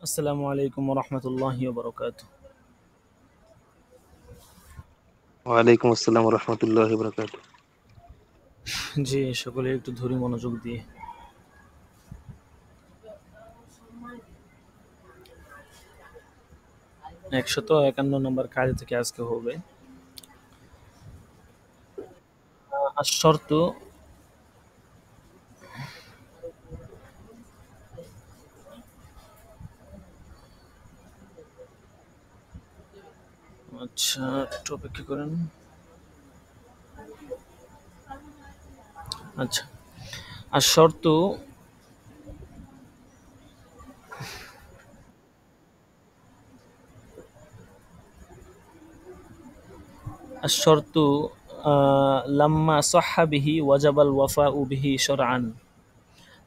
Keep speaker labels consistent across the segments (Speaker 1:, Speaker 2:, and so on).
Speaker 1: আসসালামু আলাইকুম রহমতুল্লাহি বারকাতুহ।
Speaker 2: ওয়ালাইকুম আসসালাম রহমতুল্লাহি বারাকাতুহু।
Speaker 1: জি, সকলে একটু ধরি মনোযোগ দিয়ে। 151 নম্বর কাজ থেকে আজকে হবে। আশ-শর্তু আচ্ছা, একটু অপেক্ষা করেন। আচ্ছা, আশ-শর্তু আশ-শর্তু লাম্মা সাহহা বিহি ওয়াজাবাল ওয়াফাউ বিহি শারআন।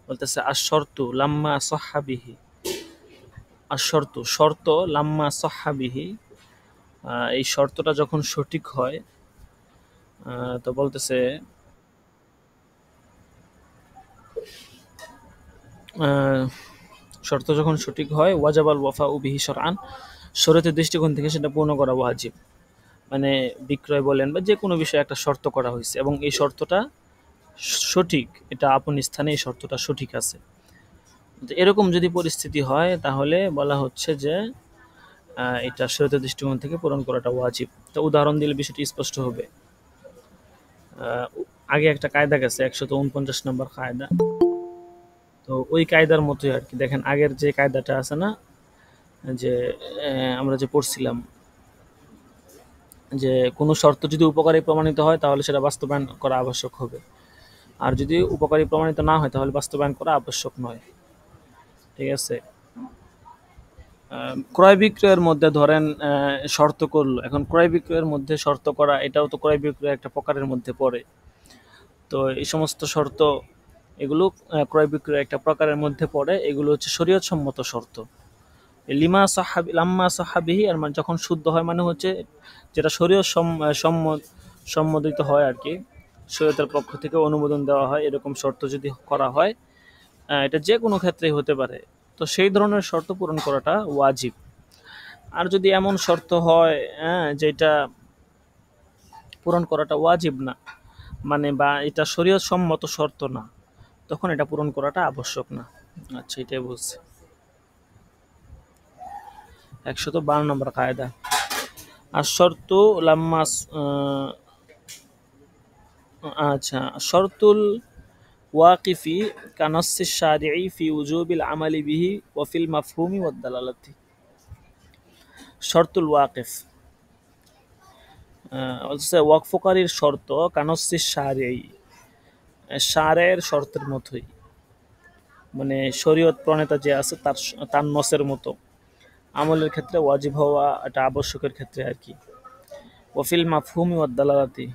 Speaker 1: বলতেছে আশ-শর্তু লাম্মা সাহহা বিহি, আশ-শর্তু শর্ত, লাম্মা সাহহা বিহি এই শর্তটা যখন সঠিক হয়, তো বলতেছে শর্ত যখন সঠিক হয় ওয়াজাবাল ওয়াফা উ বিহি শরআন, শরীয়তের দৃষ্টিকোণ থেকে সেটা পূর্ণ করা ওয়াজিব। মানে বিক্রয় বলেন বা যে কোনো বিষয়ে একটা শর্ত করা হয়েছে এবং এই শর্তটা সঠিক, এটা আপন স্থানে এই শর্তটা সঠিক আছে। তো এরকম যদি পরিস্থিতি হয় তাহলে বলা হচ্ছে যে এটা শরীয়তের দৃষ্টিকোণ থেকে পূরণ করাটা ওয়াজিব। তো উদাহরণ দিলে বিষয়টি স্পষ্ট হবে। আগে একটা কায়দা গেছে 149 নম্বর কায়দা। তো ওই কায়দার মতোই আর কি। দেখেন আগের যে কায়দাটা আছে না, যে আমরা যে পড়ছিলাম যে কোনো শর্ত যদি উপকারী প্রমাণিত হয় তাহলে সেটা বাস্তবায়ন করা আবশ্যক হবে, আর যদি উপকারী প্রমাণিত না হয় তাহলে বাস্তবায়ন করা আবশ্যক নয়। ঠিক আছে। ক্রয় বিক্রয়ের মধ্যে ধরেন শর্ত করলো, এখন ক্রয় বিক্রয়ের মধ্যে শর্ত করা এটাও তো ক্রয় বিক্রয় একটা প্রকারের মধ্যে পড়ে। তো এই সমস্ত শর্ত এগুলো ক্রয় বিক্রয় একটা প্রকারের মধ্যে পড়ে, এগুলো হচ্ছে শরীয়ত সম্মত শর্ত। লিমা সাহাবি লাম্মা সাহাবিহি, আর মানে যখন শুদ্ধ হয় মানে হচ্ছে যেটা শরীয়ত সম্মোদিত হয় আর কি, শরীয়তের পক্ষ থেকে অনুমোদন দেওয়া হয়, এরকম শর্ত যদি করা হয়, এটা যে কোনো ক্ষেত্রেই হতে পারে, তো সেই ধরনের শর্ত পূরণ করাটা ওয়াজিব। আর যদি এমন শর্ত হয় যেটা পূরণ করাটা ওয়াজিব না, মানে বা এটা শরীয়ত সম্মত শর্ত না, তখন এটা পূরণ করাটা আবশ্যক না। আচ্ছা, এটাই বলছি। 152 নম্বর কায়দা। আর শর্ত লাম্মা আচ্ছা, শর্তুল ওয়াকিফি কানাসি শারিঈ ফি উজুবিল আমালি বিহি ওয়া ফিল মাফহুমি ওয়াদ দালালাতি। শর্তুল ওয়াকিফ হচ্ছে ওয়াকফকারীর শর্ত কানাসি শারিঈ, শারের শর্তের মতোই, মানে শরীয়ত প্রণেতা যে আছে তার তার নসের মতো আমলের ক্ষেত্রে ওয়াজিব হওয়া এটা আবশ্যকের ক্ষেত্রে আর কি। ওয়াফিল মাফহুমি ওয়াদ দালালাতি,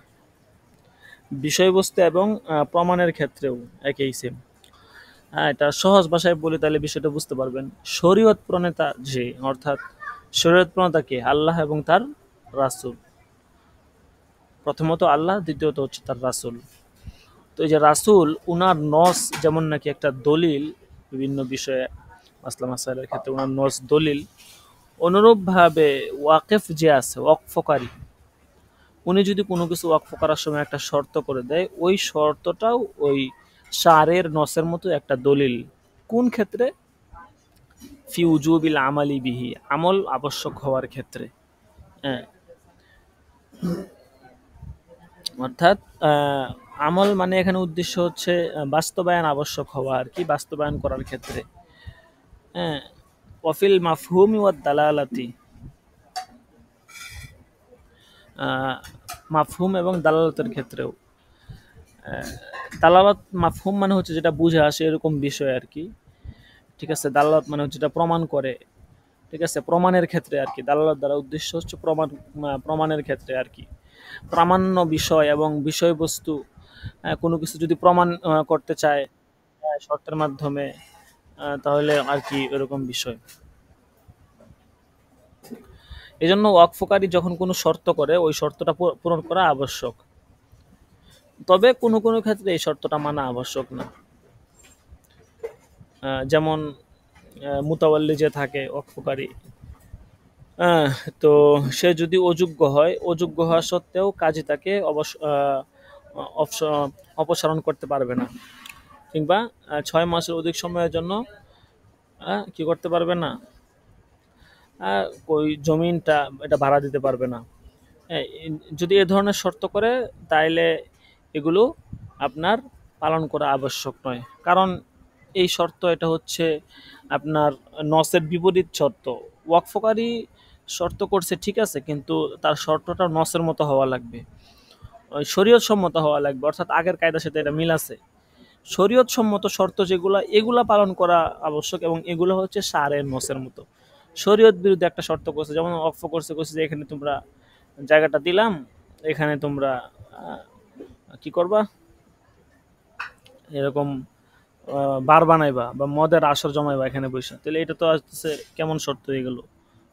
Speaker 1: বিষয়বস্তু এবং প্রমাণের ক্ষেত্রেও একই সেম। হ্যাঁ, এটা সহজ ভাষায় বলি তাহলে বিষয়টা বুঝতে পারবেন। শরীয়ত প্রণেতা যে, অর্থাৎ শরীয়ত প্রণেতা কে? আল্লাহ এবং তার রাসূল। প্রথমত আল্লাহ, দ্বিতীয়ত হচ্ছে তার রাসূল। তো এই যে রাসূল, উনার নস যেমন নাকি একটা দলিল বিভিন্ন বিষয়ে, মাসলা মাসাইলের ক্ষেত্রে উনার নস দলিল, অনুরূপভাবে ওয়াকিফ যে আছে, ওয়াকফকারী, উনি যদি কোনো কিছু ওয়াকফ করার সময় একটা শর্ত করে দেয়, ওই শর্তটাও ওই শারের নসের মতো একটা দলিল। কোন ক্ষেত্রে? ফি উজুবিল আমালি বিহি, আমল আবশ্যক হওয়ার ক্ষেত্রে। হ্যাঁ, অর্থাৎ আমল মানে এখানে উদ্দেশ্য হচ্ছে বাস্তবায়ন আবশ্যক হওয়া আর কি, বাস্তবায়ন করার ক্ষেত্রে। হ্যাঁ, ওয়াফিল মাফহুমি ওয়াদ দালালাতি, মাফহুম এবং দালালাতের ক্ষেত্রেও। দালালাত মাফহুম মানে হচ্ছে যেটা বুঝে আসে এরকম বিষয় আর কি। ঠিক আছে। দালালাত মানে হচ্ছে যেটা প্রমাণ করে। ঠিক আছে, প্রমাণের ক্ষেত্রে আর কি। দালালাত দ্বারা উদ্দেশ্য হচ্ছে প্রমাণের ক্ষেত্রে আর কি। প্রামাণ্য বিষয় এবং বিষয়বস্তু, কোনো কিছু যদি প্রমাণ করতে চায় শর্তের মাধ্যমে, তাহলে আর কি এরকম বিষয়। এই জন্য ওয়াকফকারী যখন কোনো শর্ত করে ওই শর্তটা পূরণ করা আবশ্যক, তবে কোনো কোনো ক্ষেত্রে এই শর্তটা মানা আবশ্যক না। যেমন মুতাওয়াল্লি যে থাকে ওয়াকফকারী, আহ, তো সে যদি অযোগ্য হয়, অযোগ্য হওয়া সত্ত্বেও কাজী তাকে অপসারণ করতে পারবে না, কিংবা 6 মাসের অধিক সময়ের জন্য কি করতে পারবে না, ওই জমিনটা এটা ভাড়া দিতে পারবে না। যদি এ ধরনের শর্ত করে তাইলে এগুলো আপনার পালন করা আবশ্যক নয়, কারণ এই শর্ত এটা হচ্ছে আপনার নসের বিপরীত শর্ত। ওয়াকফকারী শর্ত করছে ঠিক আছে, কিন্তু তার শর্তটা নসের মতো হওয়া লাগবে, ওই শরীয়ত সম্মত হওয়া লাগবে, অর্থাৎ আগের কায়দার সাথে এটা মিল আছে। শরীয়ত সম্মত শর্ত যেগুলো, এগুলা পালন করা আবশ্যক, এবং এগুলো হচ্ছে সারের নসের মতো। শরীয়ত বিরুদ্ধে একটা শর্ত করছে, যেমন ওয়াকফ করছে যে এখানে তোমরা জায়গাটা দিলাম, এখানে তোমরা কি করবা, এরকম বার বানাইবা বা মদের আসর জমাইবা এখানে বসে, তাহলে এটা তো আসতেছে কেমন শর্ত, এগুলো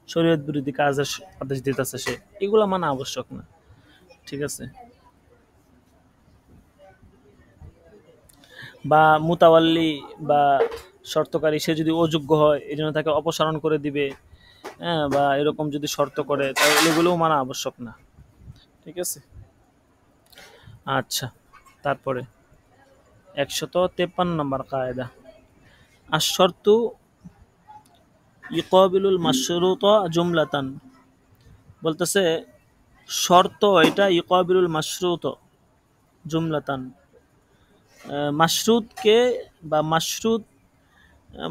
Speaker 1: শরীয়ত বিরোধী কাজের আদেশ দিতেছে সে, এগুলো মানা আবশ্যক না। ঠিক আছে। বা মুতাওয়াল্লি বা শর্তকারী সে যদি অযোগ্য হয়, এই জন্য তাকে অপসারণ করে দিবে, হ্যাঁ, বা এরকম যদি শর্ত করে, তাহলে এগুলোও মানা আবশ্যক না। ঠিক আছে। আচ্ছা, তারপরে 153 নম্বর কায়দা, আশ-শর্তু ইকাবিলুল মাশরুত জুমলাতান। বলতেছে শর্ত এটা ইকাবিলুল মাশরুত জুমলাতান, মাশরুতকে বা মাশরুত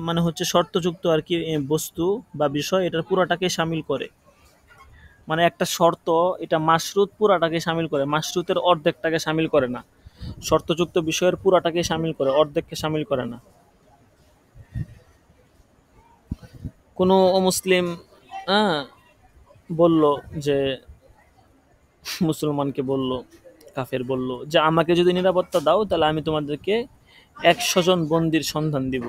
Speaker 1: মানে হচ্ছে শর্তযুক্ত আর কি বস্তু বা বিষয়, এটার পুরাটাকে শামিল করে। মানে একটা শর্ত এটা মাশরুত পুরাটাকে শামিল করে, মাশরুতের অর্ধেকটাকে শামিল করে না। শর্তযুক্ত বিষয়ের পুরাটাকে শামিল করে, অর্ধেককে শামিল করে না। কোনো অমুসলিম বলল যে, মুসলমানকে বলল, কাফের বলল যে আমাকে যদি নিরাপত্তা দাও তাহলে আমি তোমাদেরকে 100 জন বন্দির সন্ধান দিব।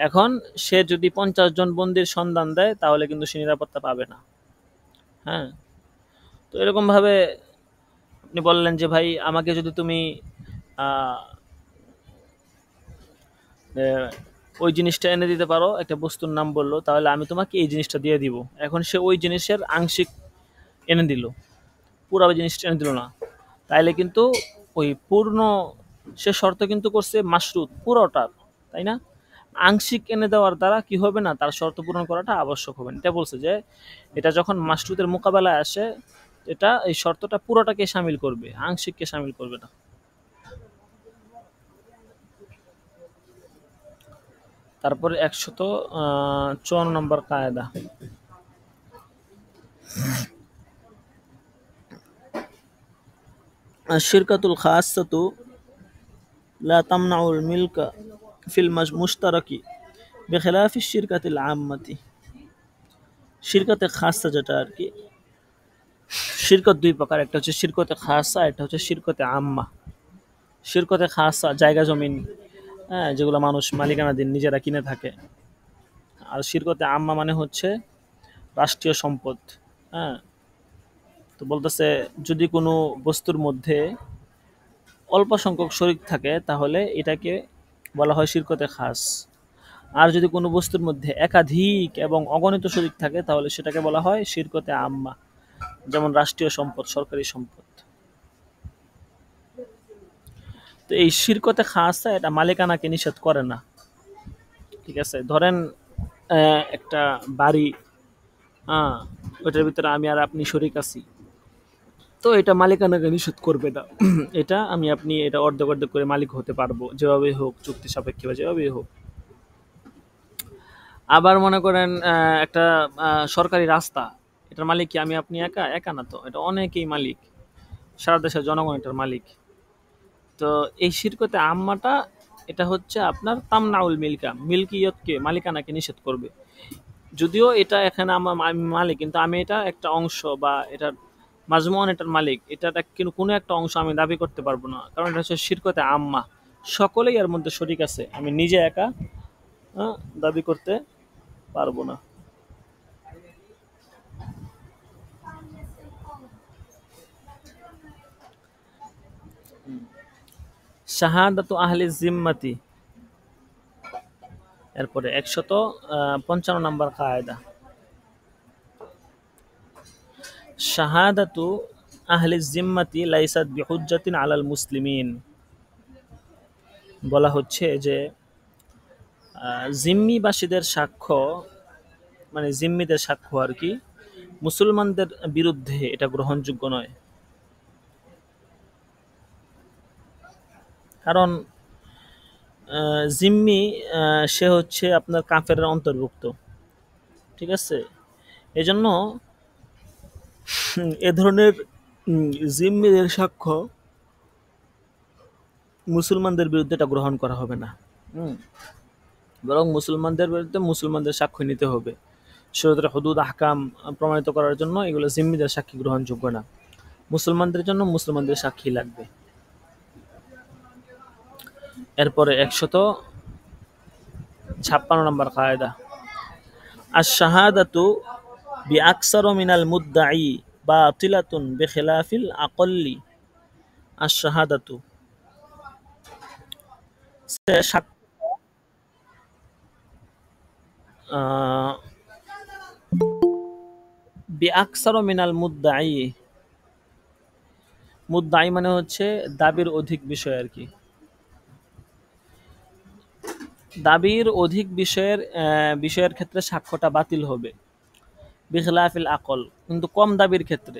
Speaker 1: এখন সে যদি 50 জন বন্দির সন্ধান দেয় তাহলে কিন্তু সে নিরাপত্তা পাবে না। হ্যাঁ, তো এরকম ভাবে আপনি বললেন যে ভাই আমাকে যদি তুমি আহ, ওই জিনিসটা এনে দিতে পারো, একটা বস্তুর নাম বললো, তাহলে আমি তোমাকে এই জিনিসটা দিয়ে দিব। এখন সে ওই জিনিসের আংশিক এনে দিল, পুরো জিনিসটা এনে দিল না, তাইলে কিন্তু ওই পূর্ণ সে শর্ত কিন্তু করছে মাশরুত পুরোটার, তাই না? আংশিক এনে দেওয়ার দ্বারা কি হবে না, তার শর্ত পূরণ করাটা আবশ্যক হবে না। এটা বলছে যে এটা যখন মাশরুতের মোকাবেলায় আসে, এটা এই শর্তটা পুরোটাকে শামিল করবে, আংশিককে শামিল করবে না। তারপরে 154 নম্বর কায়দা, শিরকাতুল খাসাতু লা তামনাউল মিলকা ফিল মুশতারাকি বিখিলাফি শিরকাতিল আম্মাতি। শিরকাতে খাসা যেটা আর কি, শিরকত দুই প্রকার, একটা হচ্ছে শিরকতে খাসা, একটা হচ্ছে শিরকতে আম্মা। শিরকতে খাসা জায়গা জমিন, হ্যাঁ, যেগুলো মানুষ মালিকানাধীন নিজেরা কিনে থাকে। আর শিরকতে আম্মা মানে হচ্ছে রাষ্ট্রীয় সম্পদ। হ্যাঁ, তো বলতেছে যদি কোনো বস্তুর মধ্যে অল্প সংখ্যক শরিক থাকে তাহলে এটাকে বলা হয় শিরকতে খাস। আর যদি কোনো বস্তুর মধ্যে একাধিক এবং অগণিত শরিক থাকে তাহলে সেটাকে বলা হয় শিরকতে আম্মা, যেমন রাষ্ট্রীয় সম্পদ, সরকারি সম্পদ। তো এই শিরকতে খাসা এটা মালিকানাকে নিষেধ করে না। ঠিক আছে, ধরেন একটা বাড়ি, ওইটার ভিতরে আমি আর আপনি শরিক আছি, তো এটা মালিকানাকে নিষেধ করবে না। এটা আমি আপনি এটা অর্ধেক অর্ধেক করে মালিক হতে পারবো, যেভাবেই হোক, চুক্তি সাপেক্ষে বা যেভাবেই হোক। আবার মনে করেন একটা সরকারি রাস্তা, এটার মালিক কি আমি আপনি একা? একা না, তো এটা অনেকেই মালিক, সারা দেশের জনগণ এটার মালিক। তো এই শিরকতে আম্মাটা এটা হচ্ছে আপনার তামনাউল মিলকা, মিল্কিয়তকে, মালিকানাকে নিষেধ করবে। যদিও এটা এখানে আমি মালিক, কিন্তু আমি এটা একটা অংশ বা এটার মাজমুয়ান এটার মালিক, এটার কিন্তু কোনো একটা অংশ আমি দাবি করতে পারবো না, কারণ এটা হচ্ছে শিরকতে আম্মা, সকলেই এর মধ্যে শরিক আছে, আমি নিজে একা দাবি করতে পারবো না। শাহাদাতু আহলি জিম্মাতি এরপরে 155 নম্বর কায়দা, শাহাদাতু আহলি জিম্মাতি লাইসাত বিহুজ্জাতিন আলাল মুসলিমিন। বলা হচ্ছে যে জিম্মিবাসীদের সাক্ষ্য, মানে জিম্মিদের সাক্ষ্য আর কি, মুসলমানদের বিরুদ্ধে এটা গ্রহণযোগ্য নয়। কারণ জিম্মি সে হচ্ছে আপনার কাফেরের অন্তর্ভুক্ত, ঠিক আছে। এজন্য এ ধরনের জিম্মিদের সাক্ষ্য মুসলমানদের বিরুদ্ধে এটা গ্রহণ করা হবে না। বরং মুসলমানদের বিরুদ্ধে মুসলমানদের সাক্ষ্য নিতে হবে। শরীয়তের হুদুদ আহকাম প্রমাণিত করার জন্য এগুলো জিম্মিদের সাক্ষী গ্রহণযোগ্য না। মুসলমানদের জন্য মুসলমানদের সাক্ষী লাগবে। এরপরে 156 নম্বর কায়দা, আশ-শাহাদাতু বিআকসারু মিনাল মুদ্দাঈ বাতিলাতুন বিখিলাফিল আকল্লি। আশ-শাহাদাতু বিআকসারু মিনাল মুদ্দাঈ, মুদ্দাঈ মানে হচ্ছে দাবির অধিক বিষয় আর কি। দাবির অধিক বিষয়ের ক্ষেত্রে সাক্ষ্যটা বাতিল হবে, বিখিলাফিল আকল, কিন্তু কম দাবির ক্ষেত্রে।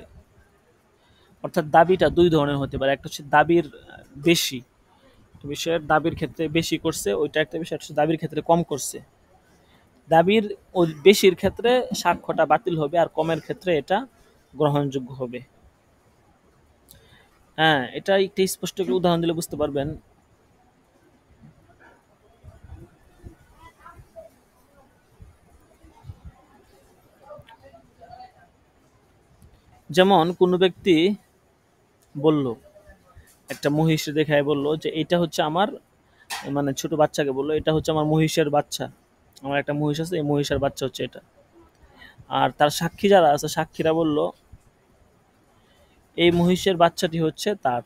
Speaker 1: অর্থাৎ দাবিটা দুই ধরনের হতে পারে, একটা হচ্ছে দাবির বেশি, বিষয়ের দাবির ক্ষেত্রে বেশি করছে ওইটা একটা বিষয়, হচ্ছে দাবির ক্ষেত্রে কম করছে। দাবির বেশির ক্ষেত্রে সাক্ষ্যটা বাতিল হবে, আর কমের ক্ষেত্রে এটা গ্রহণযোগ্য হবে। হ্যাঁ, এটা একটু স্পষ্ট করে উদাহরণ দিলে বুঝতে পারবেন। যেমন কোনো ব্যক্তি বলল, একটা মহিষ দেখায় বলল যে এটা হচ্ছে আমার, মানে ছোট বাচ্চাকে বললো এটা হচ্ছে আমার মহিষের বাচ্চা, আমার একটা মহিষ আছে, এই মহিষের বাচ্চা হচ্ছে এটা। আর তার সাক্ষী যারা আছে, সাক্ষীরা বলল এই মহিষের বাচ্চাটি হচ্ছে তার।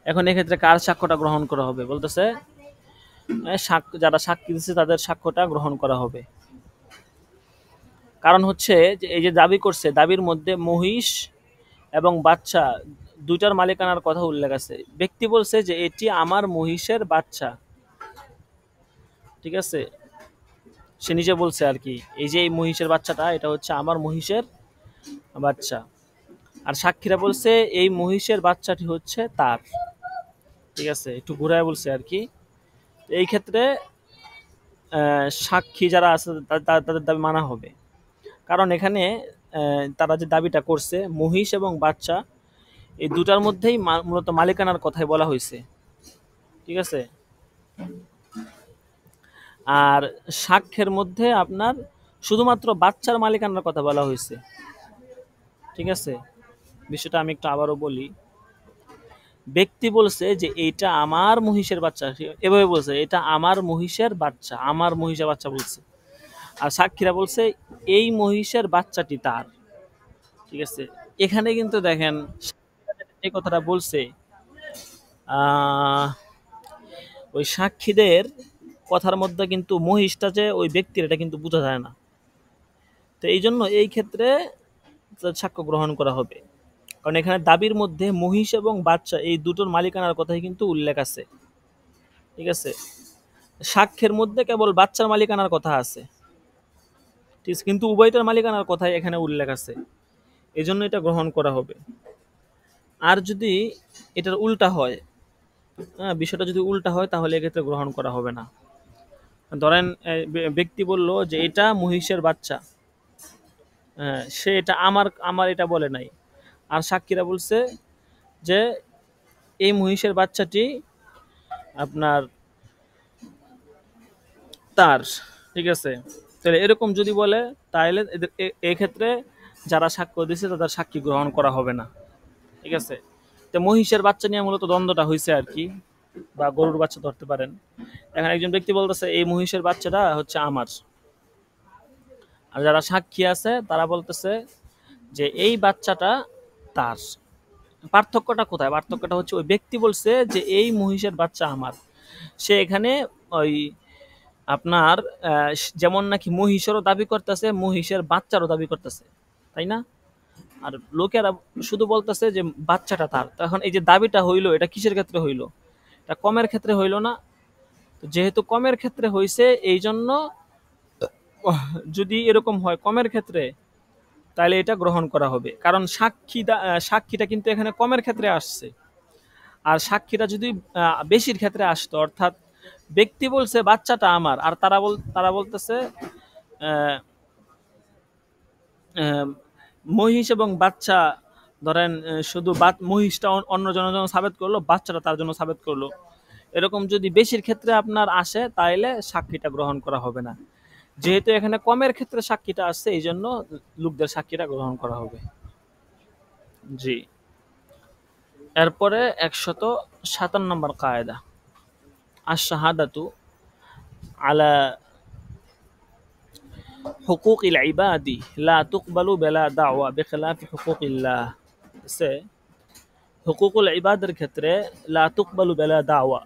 Speaker 1: এখন এক্ষেত্রে কার সাক্ষ্যটা গ্রহণ করা হবে? বলতেছে যারা সাক্ষী দিচ্ছে তাদের সাক্ষ্যটা গ্রহণ করা হবে। কারণ হচ্ছে যে এই যে দাবি করছে, দাবির মধ্যে মহিষ এবং বাচ্চা দুইটার মালিকানার কথা উল্লেখ আছে। ব্যক্তি বলছে যে এটি আমার মহিষের বাচ্চা, ঠিক আছে, সে নিজে বলছে আর কি, এই যে এই মহিষের বাচ্চাটা এটা হচ্ছে আমার মহিষের বাচ্চা। আর সাক্ষীরা বলছে এই মহিষের বাচ্চাটি হচ্ছে তার, ঠিক আছে, একটু ঘুরায় বলছে আর কি। এই ক্ষেত্রে সাক্ষী যারা আছে তাদের দাবি মানা হবে। কারণ এখানে তারা যে দাবিটা করছে মহিষ এবং বাচ্চা এই দুটার মধ্যেই মূলত মালিকানার কথাই বলা হয়েছে, ঠিক আছে। আর সাক্ষ্যের মধ্যে আপনার শুধুমাত্র বাচ্চার মালিকানার কথা বলা হয়েছে, ঠিক আছে। বিষয়টা আমি একটু আবারও বলি। ব্যক্তি বলছে যে এইটা আমার মহিষের বাচ্চা, এভাবে বলছে এটা আমার মহিষের বাচ্চা, আমার মহিষের বাচ্চা বলছে। আর সাক্ষীরা বলছে এই মহিষের বাচ্চাটি তার, ঠিক আছে। এখানে কিন্তু দেখেন এই কথাটা বলছে, ওই সাক্ষীদের কথার মধ্যে কিন্তু মহিষটা যে ওই ব্যক্তির এটা কিন্তু বোঝা যায় না। তো এই জন্য এই ক্ষেত্রে সাক্ষ্য গ্রহণ করা হবে, কারণ এখানে দাবির মধ্যে মহিষ এবং বাচ্চা এই দুটোর মালিকানার কথাই কিন্তু উল্লেখ আছে, ঠিক আছে। সাক্ষ্যের মধ্যে কেবল বাচ্চার মালিকানার কথা আছে, ঠিক আছে, কিন্তু উভয়টার মালিকানার কথাই এখানে উল্লেখ আছে, এই জন্য এটা গ্রহণ করা হবে। আর যদি এটার উল্টা হয়, বিষয়টা যদি উল্টা হয় তাহলে এক্ষেত্রে গ্রহণ করা হবে না। ধরেন ব্যক্তি বলল যে এটা মহিষের বাচ্চা, সে এটা আমার এটা বলে নাই, আর সাক্ষীরা বলছে যে এই মহিষের বাচ্চাটি আপনার তার, ঠিক আছে। তাহলে এরকম যদি বলে তাহলে এক্ষেত্রে যারা সাক্ষ্য দিচ্ছে তাদের সাক্ষী গ্রহণ করা হবে না, ঠিক আছে। তো মহিষের বাচ্চা নিয়ে মূলত দ্বন্দ্বটা হয়েছে আর কি, বা গরুর বাচ্চা ধরতে পারেন। এখানে একজন ব্যক্তি বলতেছে এই মহিষের বাচ্চাটা হচ্ছে আমার, আর যারা সাক্ষী আছে তারা বলতেছে যে এই বাচ্চাটা তার। পার্থক্যটা কোথায়? পার্থক্যটা হচ্ছে ওই ব্যক্তি বলছে যে এই মহিষের বাচ্চা আমার, সে এখানে ওই আপনার যেমন নাকি মহিষেরও দাবি করতেছে, মহিষের বাচ্চারও দাবি করতেছে, তাই না? আর লোকেরা শুধু বলতেছে যে বাচ্চাটা তার। তো এখন এই যে দাবিটা হইলো, এটা কিসের ক্ষেত্রে হইলো? এটা কমের ক্ষেত্রে হইলো না? তো যেহেতু কমের ক্ষেত্রে হইছে, এই জন্য যদি এরকম হয় কমের ক্ষেত্রে, তাহলে এটা গ্রহণ করা হবে। কারণ সাক্ষীটা কিন্তু এখানে কমের ক্ষেত্রে আসছে। আর সাক্ষীটা যদি বেশির ক্ষেত্রে আসতো, অর্থাৎ ব্যক্তি বলছে বাচ্চাটা আমার, আর তারা বলতেছে আহ, আহ, মহিষ এবং বাচ্চা, ধরেন শুধু মহিষটা অন্য জনের জন্য সাবেত করলো, বাচ্চাটা তার জন্য সাবেত করলো, এরকম যদি বেশির ক্ষেত্রে আপনার আসে, তাইলে সাক্ষীটা গ্রহণ করা হবে না। যেহেতু এখানে কমের ক্ষেত্রে সাক্ষীটা আসছে, এই জন্য লোকদের সাক্ষীটা গ্রহণ করা হবে। জি। এরপরে 157 নম্বর কায়দা, আশ-শাহাদাতু আলা হুকুকিল ইবাদি লা তুকবালু বিলা দাওয়া বিখিলাফি হুকুকিল্লাহ। সে হুকুকুল ইবাদের ক্ষেত্রে লা তুকবালু বিলা দাওয়া,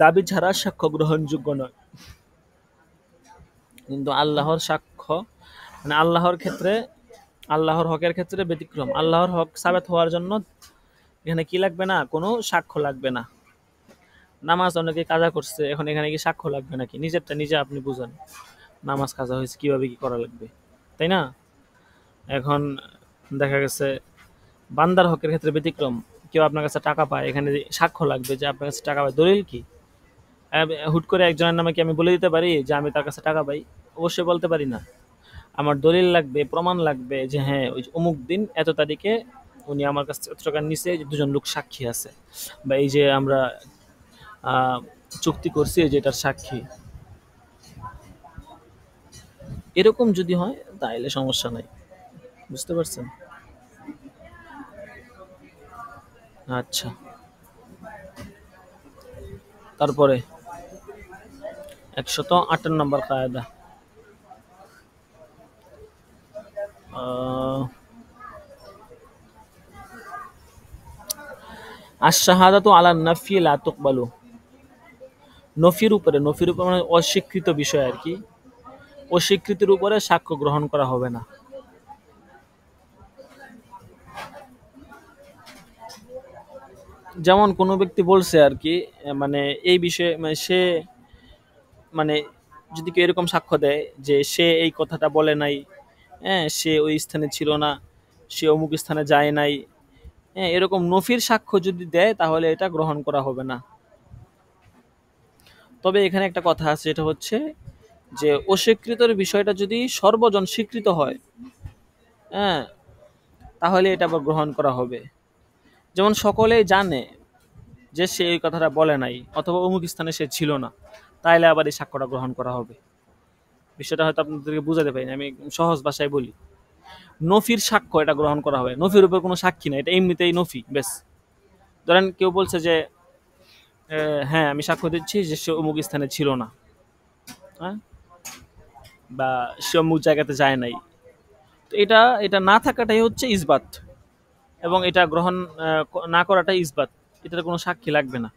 Speaker 1: দাবি ছাড়া সাক্ষ্য গ্রহণযোগ্য নয়। কিন্তু আল্লাহর সাক্ষ্য, মানে আল্লাহর ক্ষেত্রে, আল্লাহর হকের ক্ষেত্রে ব্যতিক্রম। আল্লাহর হক সাবেত হওয়ার জন্য এখানে কি লাগবে না? কোনো সাক্ষ্য লাগবে না। নামাজ অনেকে কাজা করছে, এখন এখানে কি সাক্ষ্য লাগবে নাকি? নিজেরটা নিজে আপনি বুঝেন, নামাজ কাজা হয়েছে কিভাবে কি করা লাগবে, তাই না? এখন দেখা গেছে বান্দার হকের ক্ষেত্রে ব্যতিক্রম। কেউ আপনার কাছে টাকা পায়, এখানে সাক্ষ্য লাগবে যে আপনার কাছে টাকা পায়, দলিল কি? হুট করে একজনের নামে কি আমি বলে দিতে পারি যে আমি তার কাছে টাকা পাই? অবশ্যই বলতে পারি না। আমার দলিল লাগবে, প্রমাণ লাগবে যে হ্যাঁ ওই অমুক দিন এত তারিখে উনি আমার কাছে এত টাকা নিচে, দুজন লোক সাক্ষী আছে, বা এই যে আমরা চুক্তি করছি এই যে এটার সাক্ষী। এরকম যদি হয় তাহলে সমস্যা নাই। বুঝতে পারছেন? আচ্ছা, তারপরে 158 নম্বর কায়দা, আশ-শাহাদাতু আলা নাফি লা তুকবালু। নফির উপরে মানে অস্বীকৃত বিষয় আর কি, অস্বীকৃতির উপরে সাক্ষ্য গ্রহণ করা হবে না। যেমন কোনো ব্যক্তি বলছে আর কি, মানে এই বিষয়ে, মানে সে, মানে যদি কেউ এরকম সাক্ষ্য দেয় যে সে এই কথাটা বলে নাই, হ্যাঁ সে ওই স্থানে ছিল না, সে অমুক স্থানে যায় নাই, হ্যাঁ এরকম নফির সাক্ষ্য যদি দেয়, তাহলে এটা গ্রহণ করা হবে না। তবে এখানে একটা কথা আছে, এটা হচ্ছে যে অস্বীকৃতর বিষয়টা যদি সর্বজন স্বীকৃত হয়, হ্যাঁ, তাহলে এটা আবার গ্রহণ করা হবে। যেমন সকলেই জানে যে সে এই কথাটা বলে নাই, অথবা অমুক স্থানে সে ছিল না, তাইলে আবার এই সাক্ষ্যটা গ্রহণ করা হবে। বিষয়টা হয়তো আপনাদেরকে বুঝাতে পারিনি, আমি সহজ ভাষায় বলি। নফির সাক্ষ্য এটা গ্রহণ করা হবে, নফির উপর কোনো সাক্ষী না, এটা এমনিতেই নফি, বেশ। ধরেন কেউ বলছে যে হ্যাঁ আমি সাক্ষ্য দিচ্ছি যে সে অমুক স্থানে ছিল না, হ্যাঁ, বা সে অমুক জায়গাতে যায় নাই। তো এটা এটা না থাকাটাই হচ্ছে ইসবাত, এবং এটা গ্রহণ না করাটাই ইসবাত। এটার কোনো সাক্ষী লাগবে না,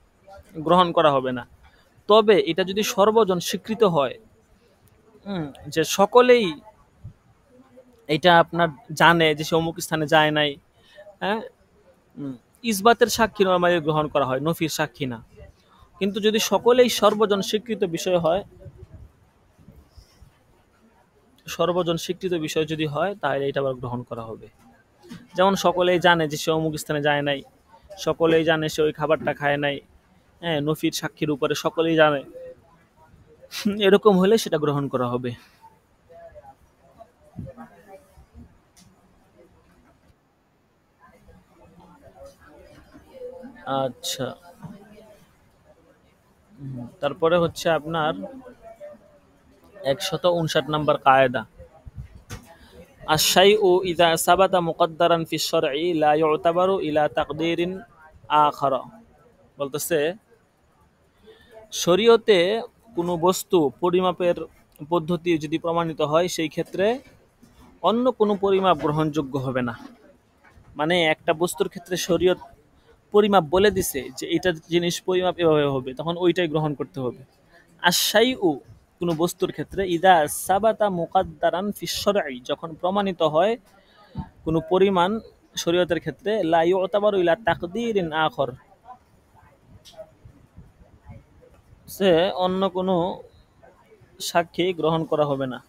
Speaker 1: গ্রহণ করা হবে না। তবে এটা যদি সর্বজন স্বীকৃত হয়, যে সকলেই এটা আপনার জানে যে সে অমুক স্থানে যায় নাই, হ্যাঁ, ইসবাতের সাক্ষী নরমালি গ্রহণ করা হয়, নফির সাক্ষী না। কিন্তু যদি সকলেই সর্বজন স্বীকৃত বিষয় হয়, সর্বজন স্বীকৃত বিষয় যদি হয়, তাহলে এটা আবার গ্রহণ করা হবে। যেমন সকলেই জানে যে সে অমুক স্থানে যায় নাই, সকলেই জানে সে ওই খাবারটা খায় নাই, হ্যাঁ, নফির সাক্ষীর উপরে সকলেই জানে, এরকম হলে সেটা গ্রহণ করা হবে। আচ্ছা, তারপরে হচ্ছে আপনার 159 নম্বর কায়দা, আশ-শাইউ ইযা সাবাতা মুকদ্দারান ফিশ শারঈ লা ইউতাবারু ইলা তাকদীরিন আখার। বলতেছে শরীয়তে কোনো বস্তু পরিমাপের পদ্ধতি যদি প্রমাণিত হয়, সেই ক্ষেত্রে অন্য কোনো পরিমাপ গ্রহণযোগ্য হবে না। মানে একটা বস্তুর ক্ষেত্রে শরীয়ত পরিমাপ বলে দিছে যে এটা জিনিস পরিমাপ এভাবে হবে, তখন ওইটাই গ্রহণ করতে হবে। আশাইউ কোনো বস্তুর ক্ষেত্রে ইদা সাবাতা মুকাদ্দারান ফি শরঈ, যখন প্রমাণিত হয় কোনো পরিমাণ শরীয়তের ক্ষেত্রে, লা ইউতাবারু ইলা তাকদীরিন আখর, সে অন্য কোনো সাক্ষী গ্রহণ করা হবে না।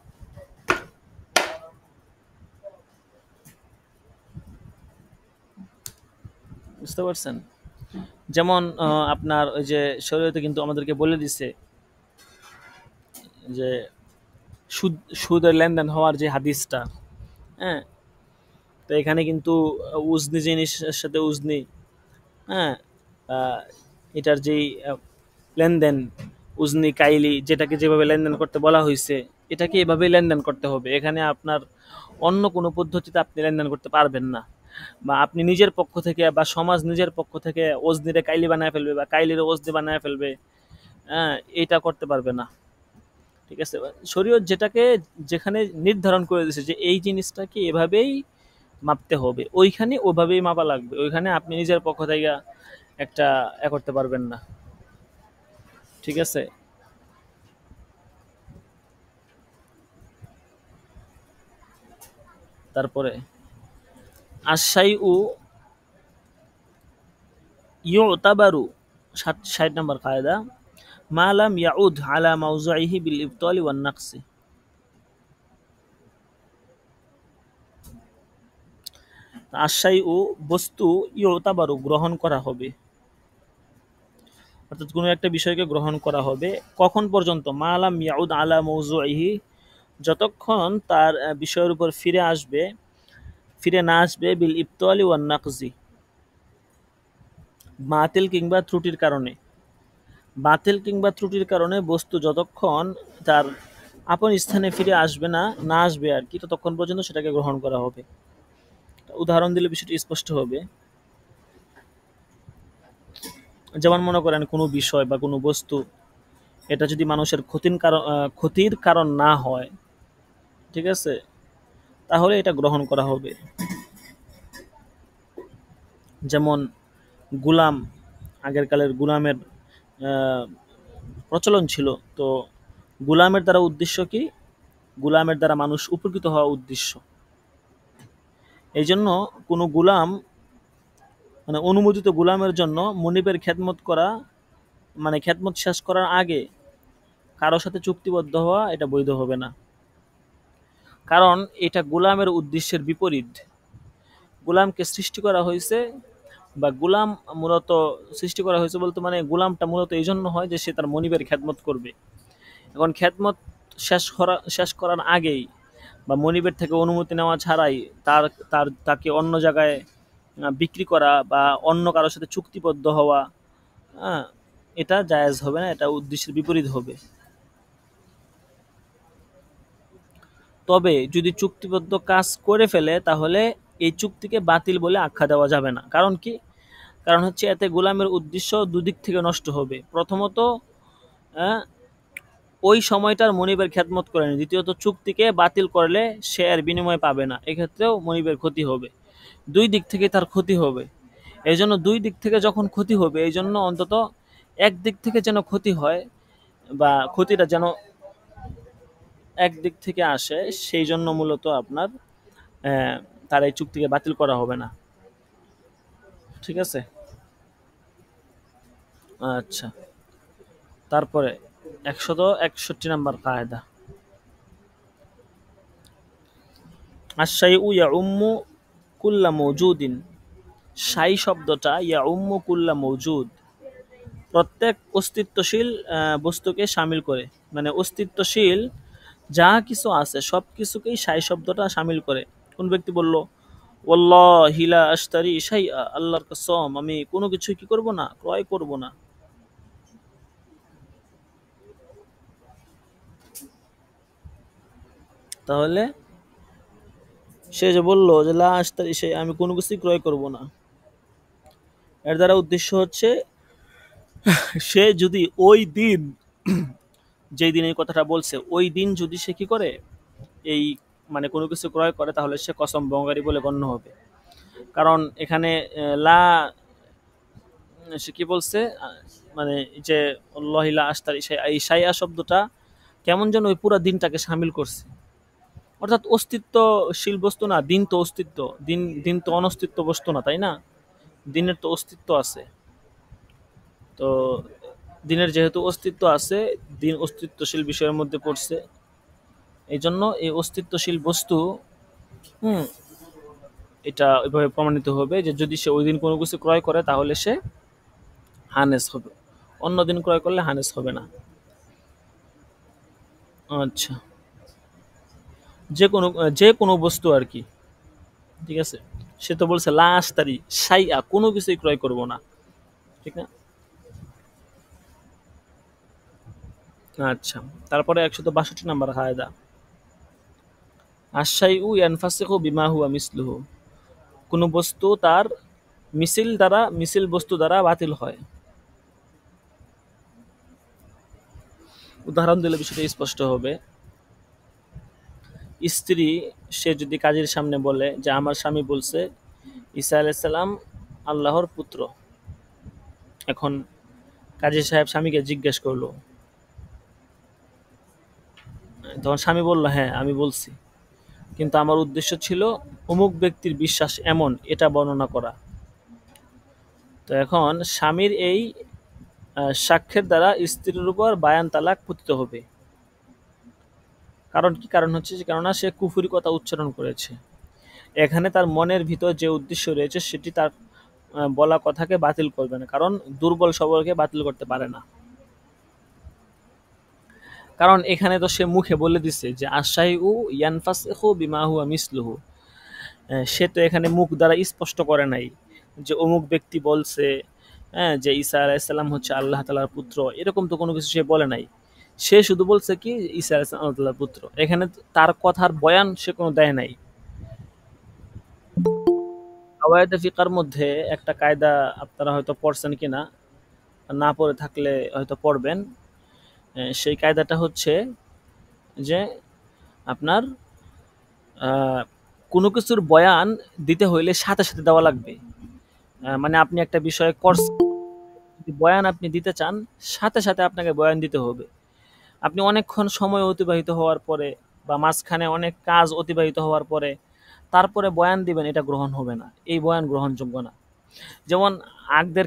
Speaker 1: বুঝতে পারছেন? যেমন আপনার ওই যে শরীয়তে কিন্তু আমাদেরকে বলে দিছে যে সুদের লেনদেন হওয়ার যে হাদিসটা, হ্যাঁ, তো এখানে কিন্তু উজনি জিনিসের সাথে উজনি, হ্যাঁ, এটার যেই লেনদেন উজনি কাইলি, যেটাকে যেভাবে লেনদেন করতে বলা হয়েছে এটাকে এভাবেই লেনদেন করতে হবে। এখানে আপনার অন্য কোনো পদ্ধতিতে আপনি লেনদেন করতে পারবেন না, বা আপনি নিজের পক্ষ থেকে বা সমাজ নিজের পক্ষ থেকে ওজনিরে কাইলি বানায় ফেলবে বা কাইলিরে ওজনি বানায় ফেলবে, হ্যাঁ, এটা করতে পারবে না। ঠিক আছে? শরীয়ত যেটাকে যেখানে নির্ধারণ করে দিয়েছে যে এই জিনিসটাকে এভাবেই মাপতে হবে, ওইখানে ওভাবেই মাপা লাগবে, ওইখানে আপনি নিজের পক্ষ থেকে একটা করতে পারবেন না। ঠিক আছে? তারপরে আশাইউ ইউতাবারু, 60 নম্বর কায়দা, মা লাম ইয়াউদ আলা মাওযুইহি বিল ইবতালি ওয়ান নাকসি। আশাইউ বস্তু, ইউতাবারু গ্রহণ করা হবে, অর্থাৎ কোনো একটা বিষয়কে গ্রহণ করা হবে কখন পর্যন্ত, মা লাম ইয়াউদ আলা মাওযুইহি, যতক্ষণ তার বিষয়ের উপর ফিরে না আসবে বিল ইবতালি ওয়ান নাকজি, বাতিল কিংবা ত্রুটির কারণে। বাতিল কিংবা ত্রুটির কারণে বস্তু যতক্ষণ তার আপন স্থানে ফিরে আসবে না আসবে আর কি, ততক্ষণ পর্যন্ত সেটাকে গ্রহণ করা হবে। উদাহরণ দিলে বিষয়টি স্পষ্ট হবে। যেমন মনে করেন কোনো বিষয় বা কোনো বস্তু, এটা যদি মানুষের ক্ষতির কারণ না হয়, ঠিক আছে, তাহলে এটা গ্রহণ করা হবে। যেমন গুলাম, আগের কালের গুলামের প্রচলন ছিল, তো গুলামের দ্বারা উদ্দেশ্য কি? গুলামের দ্বারা মানুষ উপকৃত হওয়া উদ্দেশ্য। এই জন্য কোনো গুলাম, মানে অনুমোদিত গুলামের জন্য মনিবের খেদমত করা, মানে খেদমত শেষ করার আগে কারোর সাথে চুক্তিবদ্ধ হওয়া, এটা বৈধ হবে না, কারণ এটা গুলামের উদ্দেশ্যের বিপরীত। গুলামকে সৃষ্টি করা হয়েছে, বা গুলাম মূলত সৃষ্টি করা হয়েছে বলতে মানে গুলামটা মূলত এই জন্য হয় যে সে তার মনিবের খেদমত করবে। এখন খেদমত শেষ করার আগেই বা মনিবের থেকে অনুমতি নেওয়া ছাড়াই তাকে অন্য জায়গায় বিক্রি করা বা অন্য কারোর সাথে চুক্তিবদ্ধ হওয়া, হ্যাঁ, এটা জায়েজ হবে না, এটা উদ্দেশ্যের বিপরীত হবে। তবে যদি চুক্তিবদ্ধ কাজ করে ফেলে তাহলে এই চুক্তিকে বাতিল বলে আখ্যা দেওয়া যাবে না। কারণ কি? কারণ হচ্ছে এতে গোলামের উদ্দেশ্য দুদিক থেকে নষ্ট হবে। প্রথমত ওই সময়টার মনিবের খেদমত করেন, দ্বিতীয়ত চুক্তিকে বাতিল করলে সে আর বিনিময় পাবে না, এক্ষেত্রেও মনিবের ক্ষতি হবে। দুই দিক থেকে তার ক্ষতি হবে। এই জন্য দুই দিক থেকে যখন ক্ষতি হবে, এই জন্য অন্তত একদিক থেকে যেন ক্ষতি হয় বা ক্ষতিটা যেন একদিক থেকে আসে, সেই জন্য মূলত আপনার তার এই চুক্তিকে বাতিল করা হবে না। ঠিক আছে? আচ্ছা, তারপরে 161 নম্বর কায়দা, আশ-শাইউ ইয়াউম্মু কুল্লা মওজুদিন। শাই শব্দটা ইয়াউম্মু কুল্লা মওজুদ, প্রত্যেক অস্তিত্বশীল বস্তুকে শামিল করে, মানে অস্তিত্বশীল যা কিছু আছে সব কিছুকেই শাই শব্দটা শামিল করে। কোন ব্যক্তি বলল ওয়াল্লাহি লা আশতারি শাইআ, আল্লাহর কসম আমি কোনো কিছু কি করব না, ক্রয় করব না। তাহলে সে যে বলল যে লা আশতারি শাইআ, আমি কোনো কিছুই ক্রয় করব না, এর দ্বারা উদ্দেশ্য হচ্ছে সে যদি ওই দিন, যেই দিন এই কথাটা বলছে, ওই দিন যদি সে কি করে, এই মানে কোনো কিছু ক্রয় করে, তাহলে সে কসম ভঙ্গারি বলে গণ্য হবে। কারণ এখানে লা সে কি বলছে, মানে যে আল্লাহিলা আস্তারি এই সাইয়া শব্দটা কেমন যেন ওই পুরো দিনটাকে সামিল করছে। অর্থাৎ অস্তিত্বশীল বস্তু না, দিন তো অস্তিত্ব, দিন দিন তো অনস্তিত্ব বস্তু না, তাই না? দিনের তো অস্তিত্ব আছে। তো দিনের যেহেতু অস্তিত্ব আছে, দিন অস্তিত্বশীল বিষয়ের মধ্যে পড়ছে, এই জন্য এই অস্তিত্বশীল বস্তু, হুম, এটা ওইভাবে প্রমাণিত হবে যে যদি সে ওই দিন কোনো কিছু ক্রয় করে তাহলে সে হানেস হবে, অন্য দিন ক্রয় করলে হানেস হবে না। আচ্ছা, যে কোনো বস্তু আর কি, ঠিক আছে। সে তো বলছে লাশ তারি সাইয়া, কোনো কিছুই ক্রয় করব না, ঠিক না? আচ্ছা, তারপরে 162 নম্বর কায়দা, আশাইউ ইয়ানফাসিখু বিমা হুয়া মিসলুহু, কোনো বস্তু তার মিছিল বস্তু দ্বারা বাতিল হয়। উদাহরণ দিলে বিষয়টা স্পষ্ট হবে। স্ত্রী, সে যদি কাজীর সামনে বলে যে আমার স্বামী বলছে ঈসা আলাইহিস সালাম আল্লাহর পুত্র। এখন কাজী সাহেব স্বামীকে জিজ্ঞেস করলো, তখন স্বামী বলল হ্যাঁ আমি বলছি, কিন্তু আমার উদ্দেশ্য ছিল অমুক ব্যক্তির বিশ্বাস এমন এটা বর্ণনা করা। তো এখন স্বামীর এই সাক্ষ্যের দ্বারা স্ত্রীর উপর বায়ান তালাক পতিত হবে। কারণ কি? কারণ হচ্ছে যে কেননা সে কুফরি কথা উচ্চারণ করেছে। এখানে তার মনের ভিতর যে উদ্দেশ্য রয়েছে সেটি তার বলা কথাকে বাতিল করবে না, কারণ দুর্বল সবলকে বাতিল করতে পারে না। কারণ এখানে তো সে মুখে বলে দিচ্ছে যে আশাইউ ইয়ানফাসিখু বিমা হুয়া মিসলুহু। সে তো এখানে মুখ দ্বারা স্পষ্ট করে নাই যে অমুক ব্যক্তি বলছে, হ্যাঁ, যে ঈসা আলাইহিস সালাম হচ্ছে আল্লাহ তাআলার পুত্র, এরকম তো কোনো কিছু সে বলে নাই। সে শুধু বলছে কি ঈসা আলাইহিস সালাম আল্লাহ তাআলার পুত্র। এখানে তার কথার বয়ান সে কোনো দেয় নাই। কাওয়ায়েদে ফিকার মধ্যে একটা কায়দা আপনারা হয়তো পড়ছেন কিনা, না পড়ে থাকলে হয়তো পড়বেন। সেই কায়দাটা হচ্ছে যে আপনার কোনো কিছুর বয়ান দিতে হইলে সাথে সাথে দেওয়া লাগবে। মানে আপনি একটা বিষয়ে যদি বয়ান আপনি দিতে চান, সাথে সাথে আপনাকে বয়ান দিতে হবে। আপনি অনেকক্ষণ সময় অতিবাহিত হওয়ার পরে বা মাঝখানে অনেক কাজ অতিবাহিত হওয়ার পরে তারপরে বয়ান দিবেন, এটা গ্রহণ হবে না, এই বয়ান গ্রহণযোগ্য না। যেমন আগদের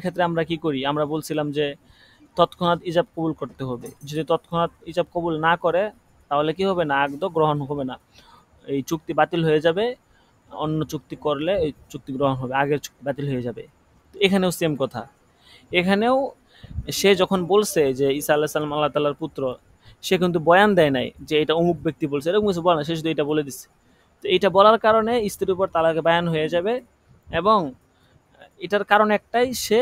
Speaker 1: ক্ষেত্রে আমরা কি করি, আমরা বলছিলাম যে তৎক্ষণাৎ ইজাব কবুল করতে হবে। যদি তৎক্ষণাৎ ইজাব কবুল না করে তাহলে কি হবে না, আগদ গ্রহণ হবে না, এই চুক্তি বাতিল হয়ে যাবে। অন্য চুক্তি করলে এই চুক্তি গ্রহণ হবে, আগের চুক্তি বাতিল হয়ে যাবে। এখানেও সেম কথা। এখানেও সে যখন বলছে যে ঈসা আলাইহিস সালাম আল্লাহ তাআলার পুত্র, সে কিন্তু বয়ান দেয় নাই যে এটা অমুক ব্যক্তি বলছে, এরকম কিছু বলে না, সে শুধু এটা বলে দিচ্ছে। তো এইটা বলার কারণে স্ত্রীর উপর তালাকে বায়ান হয়ে যাবে। এবং এটার কারণ একটাই, সে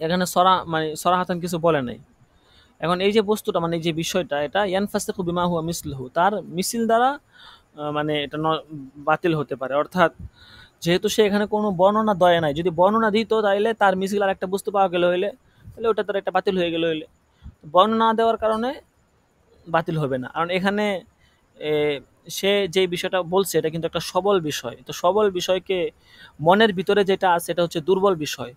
Speaker 1: এখানে সরাহাতান কিছু বলে নাই। এখন এই যে বস্তুটা, মানে এই যে বিষয়টা, এটা ইয়ানফাসিখু বিমা হুয়া মিসলুহু, তার মিছিল দ্বারা মানে এটা বাতিল হতে পারে। অর্থাৎ যেহেতু সে এখানে কোনো বর্ণনা দেয় নাই, যদি বর্ণনা দিত তাহলে তার মিছিল আর একটা বস্তু পাওয়া গেল হইলে, তাহলে ওটা তার একটা বাতিল হয়ে গেল হইলে। বর্ণনা না দেওয়ার কারণে বাতিল হবে না, কারণ এখানে এ, সে যে বিষয়টা বলছে এটা কিন্তু একটা সবল বিষয়। তো সবল বিষয়কে, মনের ভিতরে যেটা আছে এটা হচ্ছে দুর্বল বিষয়।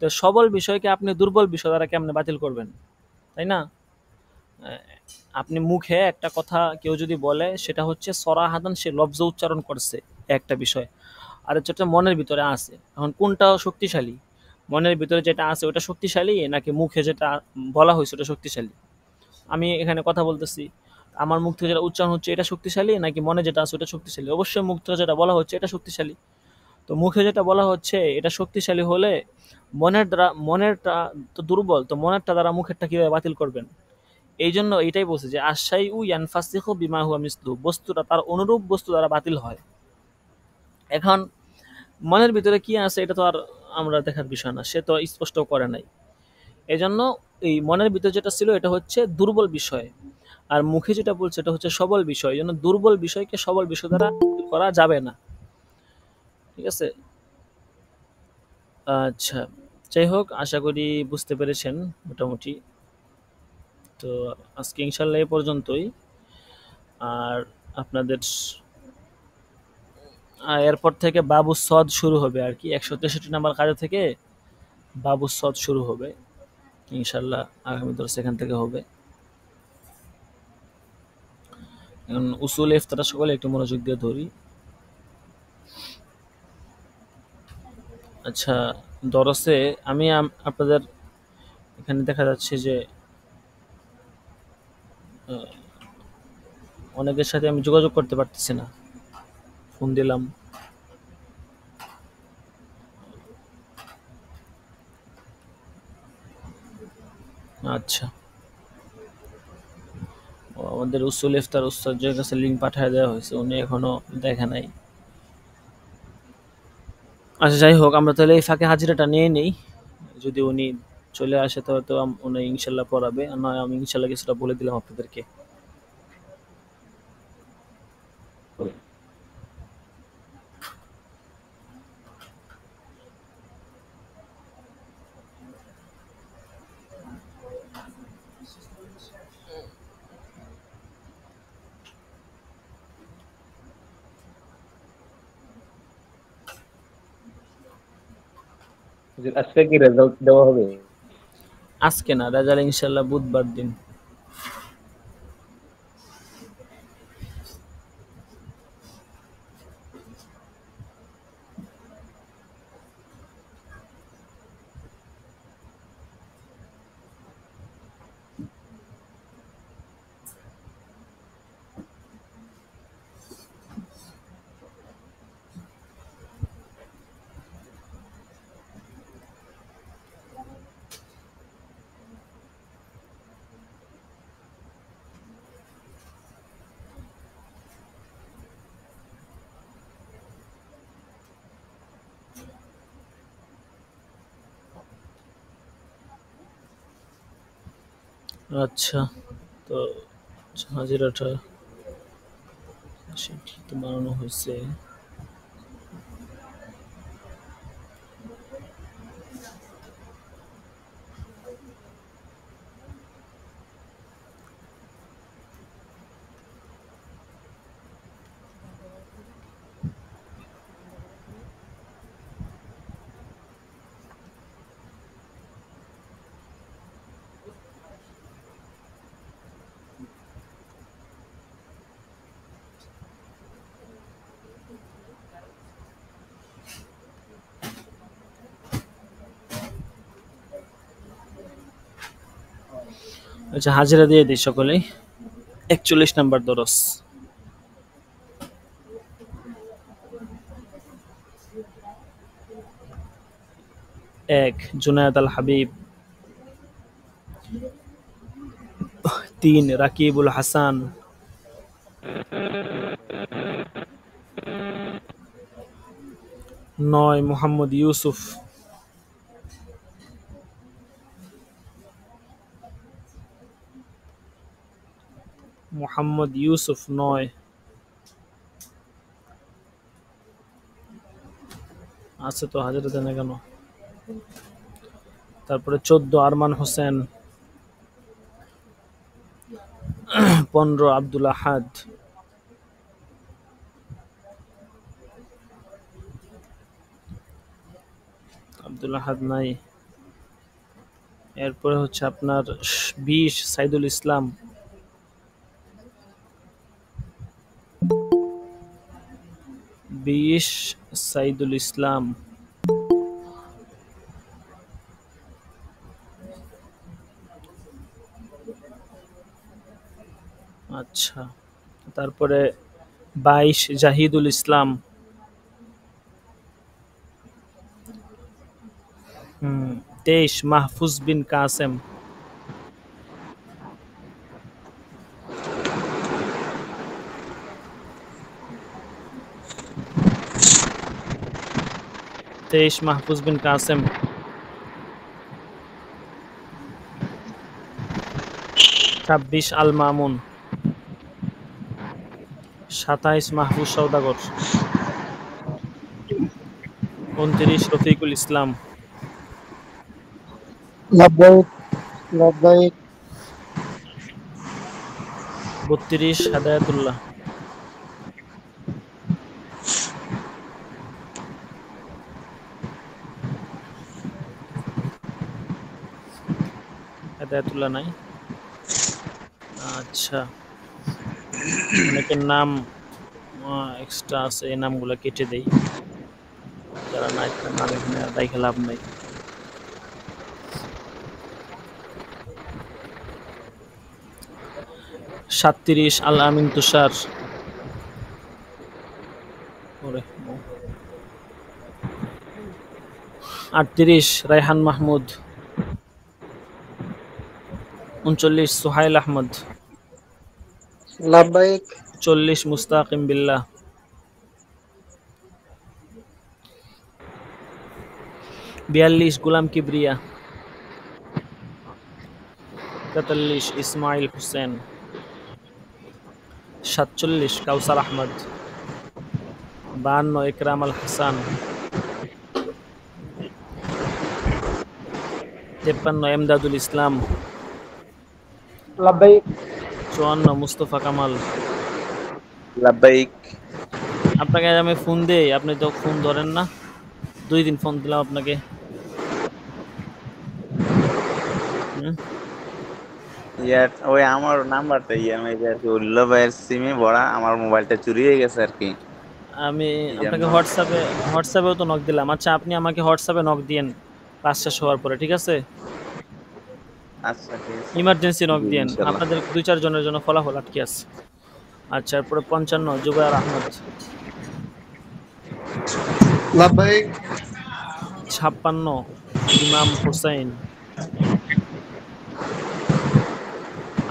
Speaker 1: তো সবল বিষয়কে আপনি দুর্বল বিষয় দ্বারা কেমনে বাতিল করবেন, তাই না? আপনি মুখে একটা কথা কেউ যদি বলে সেটা হচ্ছে সরাহাদান, সে লফজ উচ্চারণ করছে একটা বিষয়, আর যেটা মনের ভিতরে আছে, এখন কোনটা শক্তিশালী? মনের ভিতরে যেটা আছে ওটা শক্তিশালী নাকি মুখে যেটা বলা হয়েছে ওটা শক্তিশালী? আমি এখানে কথা বলতেছি, আমার মুখ থেকে যেটা উচ্চারণ হচ্ছে এটা শক্তিশালী নাকি মনে যেটা আছে ওটা শক্তিশালী? অবশ্যই মুখ থেকে যেটা বলা হচ্ছে এটা শক্তিশালী। তো মুখে যেটা বলা হচ্ছে এটা শক্তিশালী হলে মনেরটা তো দুর্বল, তো মনেরটা দ্বারা মুখেরটা কিভাবে বাতিল করবেন? এই জন্য এটাই বলছে যে আশাই উ ইয়ানফাসিখু বিমা হুয়া মিসলু, বস্তুটা তার অনুরূপ বস্তু দ্বারা বাতিল হয়। এখন মনের ভিতরে কি আছে এটা তো আর আমরা দেখার বিষয় না, সে তো স্পষ্ট করে নাই। এই জন্য এই মনের ভিতরে যেটা ছিল এটা হচ্ছে দুর্বল বিষয়, আর মুখে যেটা বলছে এটা হচ্ছে সবল বিষয়। এই জন্য দুর্বল বিষয়কে সবল বিষয় দ্বারা করা যাবে না, ঠিক আছে? আচ্ছা, যাই হোক, আশা করি বুঝতে পেরেছেন মোটামুটি। তো আজকে ইনশাল্লাহ এই পর্যন্তই। আর আপনাদের এরপর থেকে বাবু সদ শুরু হবে আর কি, 163 নাম্বার কাজা থেকে বাবু সদ শুরু হবে ইনশাল্লাহ, আগামী দর্শে এখান থেকে হবে। এখন উসুল ইফতারা সকলে একটু মনোযোগ দিয়ে ধরি। আচ্ছা, দরসে আমি আপনাদের এখানে দেখা যাচ্ছে যে অনেকের সাথে আমি যোগাযোগ করতে পারতেছি না, ফোন দিলাম। আচ্ছা, আমাদের উসুল ইফতার উস্তাদের কাছে লিঙ্ক পাঠিয়ে দেওয়া হয়েছে, উনি এখনো দেখে নাই। আচ্ছা যাই হোক, আমরা তাহলে এই ফাঁকে হাজিরাটা নিয়ে নেই, যদি উনি চলে আসে তবে তো উনি ইনশাল্লাহ পড়াবে, আর নয় আমি ইনশাল্লাহ কিছুটা বলে দিলাম আপনাদেরকে।
Speaker 2: আজকে কি রেজাল্ট দেওয়া হবে?
Speaker 1: আজকে না, রেজাল্ট ইনশাল্লাহ বুধবার দিন। আচ্ছা, তো হাজিরাটা সেটা তো বানানো হয়েছে। আচ্ছা, হাজিরা দিয়ে দিই সকলেই। 41 নাম্বার দরস। 1 জুনায়েদ আল হাবিব। 3 রাকিবুল হাসান। 9 মোহাম্মদ ইউসুফ। 9 আছে তো, হাজিরা দেন না কেন? তারপরে 14 আরমান হোসেন। 15 আব্দুল আহাদ। আব্দুল আহাদ নাই। এরপরে হচ্ছে আপনার 20 সাইদুল ইসলাম। 20 সাইদুল ইসলাম। আচ্ছা, তারপরে 22 জাহিদুল ইসলাম। 23 মাহফুজ বিন কাসেম। 23 মাহফুজ বিন কাসেম। 26 আল মামুন। 27 মাহফুজ সওদাগর। 29 রফিকুল ইসলাম।
Speaker 3: লাভবাহিক লাভবাহিক
Speaker 1: 32 হেদায়েতুল্লাহ। হেদায়েতুল্লাহ নাই। আচ্ছা, অনেকের নাম এক্সট্রা আছে, এই নামগুলো কেটে দেই। যারা নাই তারা নাম এখানে আর রাইখা লাভ নাই। সাতত্রিশ আল আমিন তুষার। ওরে, 38 রায়হান মাহমুদ। 39 সুহাইল আহমদ।
Speaker 3: লাভবাহিক
Speaker 1: 40 মুস্তাকিম বিল্লাহ। 42 গুলাম কিবরিয়া। 43 ইসমাইল হোসেন। 47 কাউসার আহমদ। 52 ইকরাম আল হাসান। 53 এমদাদুল ইসলাম।
Speaker 3: লাভবাহিক
Speaker 1: 54 মুস্তফা কামাল।
Speaker 2: লাভবাহিক।
Speaker 1: আপনাকে আজ আমি ফোন দেই, আপনি তো ফোন ধরেন না। 2 দিন ফোন দিলাম আপনাকে। হুম?
Speaker 2: ওই আমার নাম্বারটা ইএমআই আর কি উল্লো ভাইয়ের সিমে ভরা, আমার মোবাইলটা চুরি হয়ে গেছে আর কি।
Speaker 1: আমি
Speaker 2: এই
Speaker 1: আপনাকে
Speaker 2: জন্য।
Speaker 1: হোয়াটসঅ্যাপেও তো নক দিলাম। আচ্ছা, আপনি আমাকে হোয়াটসঅ্যাপে নক দিয়েন ক্লাস শেষ হওয়ার পরে, ঠিক আছে?
Speaker 2: আচ্ছা ঠিক আছে।
Speaker 1: ইমার্জেন্সি নক
Speaker 2: জি
Speaker 1: দিয়েন,
Speaker 2: ইনশাল্লাহ।
Speaker 1: আপনাদের 2-4 জনের জন্য ফলাফল আটকে আছে। আচ্ছা, এরপরে 55 জুবায়ের আহমদ।
Speaker 3: লাভবাহিক
Speaker 1: 56 ইমাম হুসাইন।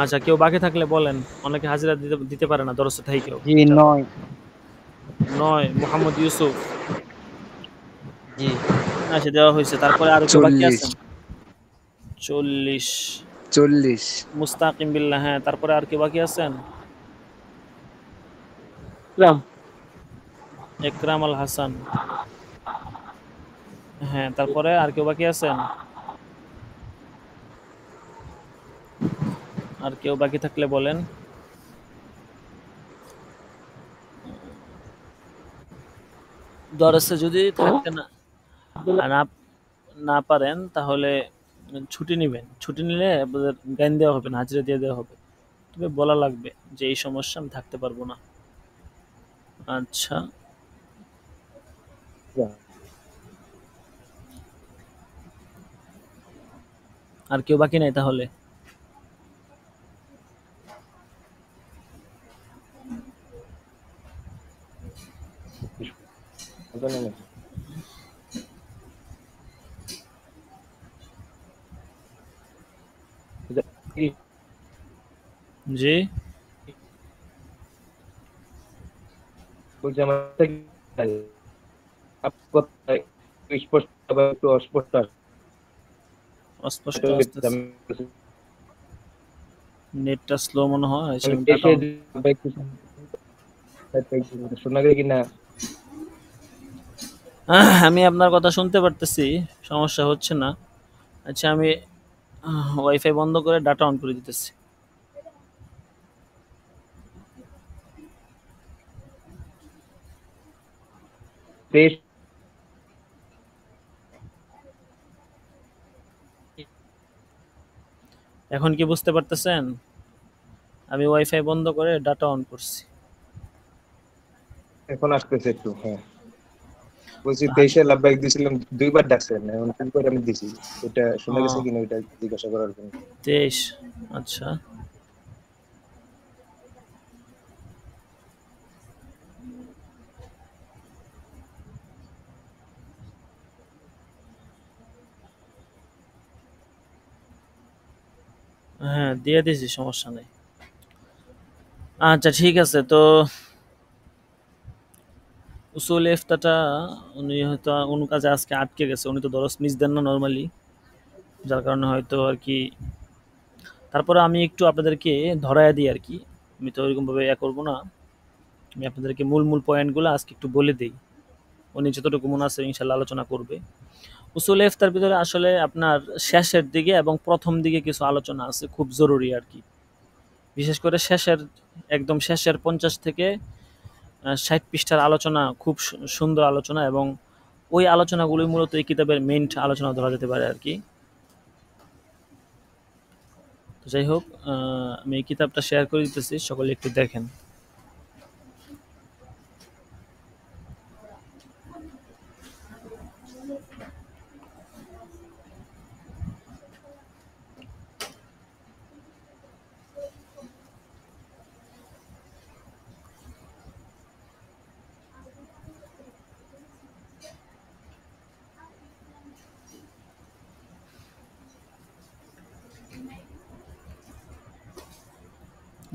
Speaker 1: আচ্ছা, কেউ বাকি থাকলে বলেন, অনেকে হাজিরা দিতে দিতে পারে না দরজা থাইকেও।
Speaker 3: জি 9
Speaker 1: 9 মোহাম্মদ ইউসুফ।
Speaker 3: জি
Speaker 1: আচ্ছা, দেওয়া হয়েছে। তারপরে আর কেউ বাকি
Speaker 4: 40
Speaker 1: আছেন? 40
Speaker 4: 40
Speaker 1: মুস্তাকিম বিল্লাহ। হ্যাঁ, তারপরে আর কেউ বাকি আছেন?
Speaker 3: রাম
Speaker 1: একরাম আল হাসান। হ্যাঁ, তারপরে আর কেউ বাকি আছেন? আর কেউ বাকি থাকলে বলেন। দরজা যদি থাকতে না না না পারেন তাহলে ছুটি নেবেন। ছুটি নিলে আপনাদের জ্ঞান দেওয়া হবে না, হাজিরা দিয়ে দেওয়া হবে। তবে বলা লাগবে যে এই সমস্যা, আমি থাকতে পারবো না। আচ্ছা, আর কেউ বাকি নাই তাহলে? জি,
Speaker 2: বলছি আমার স্পষ্ট একটু অস্পষ্ট
Speaker 1: অস্পষ্ট আসতেছে। নেটটা স্লো মনে হয়,
Speaker 2: আমি
Speaker 1: আমি
Speaker 2: দেশে শোনা যায় কিনা।
Speaker 1: আমি আপনার কথা শুনতে পারতেছি, সমস্যা হচ্ছে না। আচ্ছা, আমি ওয়াইফাই বন্ধ করে ডাটা অন করে দিতেছি।
Speaker 2: দেশ
Speaker 1: এখন কি বুঝতে পারতেছেন? আমি ওয়াইফাই বন্ধ করে ডাটা অন করছি।
Speaker 2: এখন আসতেছে একটু। হ্যাঁ, বলছি 23-এ লাভবাহিক দিয়েছিলাম, 2বার ডাকছেন, এখন 3বার আমি দিছি। এটা শোনা গেছে
Speaker 1: ও,
Speaker 2: কিনা এটা জিজ্ঞাসা করার জন্য।
Speaker 1: 23। আচ্ছা, হ্যাঁ দিয়ে দিছি, সমস্যা নেই। আচ্ছা, ঠিক আছে। তো উসুল ইফতাটা উনি হয়তো কোনো কাজে আজকে আটকে গেছে। উনি তো দরস মিস দেন না নর্মালি, যার কারণে হয়তো আর কি। তারপরে আমি একটু আপনাদেরকে ধরায় দিই আর কি। আমি তো ওইরকমভাবে করবো না। আমি আপনাদেরকে মূল মূল পয়েন্টগুলো আজকে একটু বলে দিই। উনি যতটুকু মনে আছে ইনশাল্লাহ আলোচনা করবে। উসুল ইফতার ভিতরে আসলে আপনার শেষের দিকে এবং প্রথম দিকে কিছু আলোচনা আছে, খুব জরুরি আর কি। বিশেষ করে শেষের, একদম শেষের 50 থেকে 60 পৃষ্ঠার আলোচনা খুব সুন্দর আলোচনা, এবং ওই আলোচনাগুলোই মূলত এই কিতাবের মেইন আলোচনা ধরা যেতে পারে আর কি। তো যাই হোক, আমি এই কিতাবটা শেয়ার করে দিতেছি, সকলে একটু দেখেন।